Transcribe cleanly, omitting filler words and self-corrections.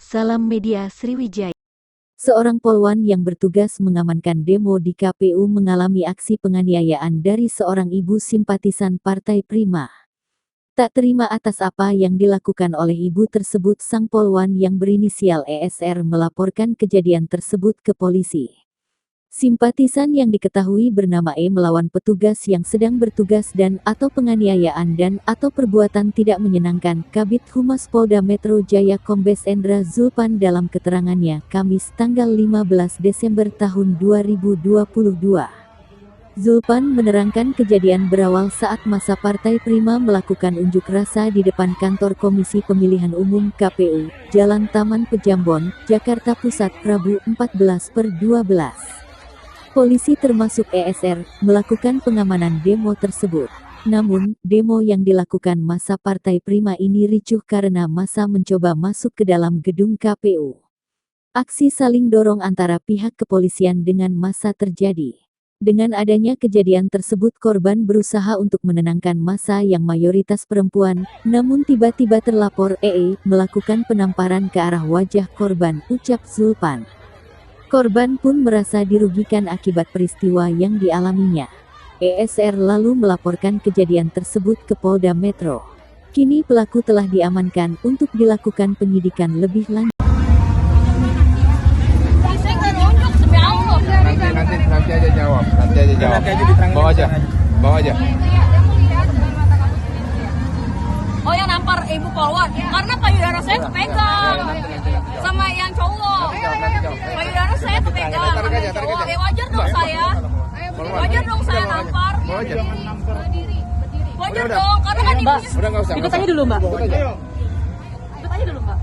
Salam Media Sriwijaya. Seorang polwan yang bertugas mengamankan demo di KPU mengalami aksi penganiayaan dari seorang ibu simpatisan Partai Prima. Tak terima atas apa yang dilakukan oleh ibu tersebut, sang polwan yang berinisial ESR melaporkan kejadian tersebut ke polisi. Simpatisan yang diketahui bernama E melawan petugas yang sedang bertugas dan/atau penganiayaan dan/atau perbuatan tidak menyenangkan. Kabid Humas Polda Metro Jaya Kombes Endra Zulpan dalam keterangannya Kamis tanggal 15 Desember tahun 2022. Zulpan menerangkan kejadian berawal saat massa Partai Prima melakukan unjuk rasa di depan kantor Komisi Pemilihan Umum KPU, Jalan Taman Pejambon, Jakarta Pusat, Rabu 14/12. Polisi termasuk ESR melakukan pengamanan demo tersebut. Namun, demo yang dilakukan massa Partai Prima ini ricuh karena massa mencoba masuk ke dalam gedung KPU. Aksi saling dorong antara pihak kepolisian dengan massa terjadi. Dengan adanya kejadian tersebut, korban berusaha untuk menenangkan massa yang mayoritas perempuan, namun tiba-tiba terlapor EE melakukan penamparan ke arah wajah korban, ucap Zulpan. Korban pun merasa dirugikan akibat peristiwa yang dialaminya. ESR lalu melaporkan kejadian tersebut ke Polda Metro. Kini pelaku telah diamankan untuk dilakukan penyidikan lebih lanjut. Nanti aja jawab. Bawa aja. Oh, yang nampar ibu polwan karena payudara saya kepegang sama yang cowok. Payudara saya kepegang sama yang cowok. Wajar dong saya. Wajar dong saya nampar. Wajar dong karena kan ibunya. Udah nggak usah. Ikut aja dulu, Mbak. Ikut aja. Ikut aja dulu, Mbak.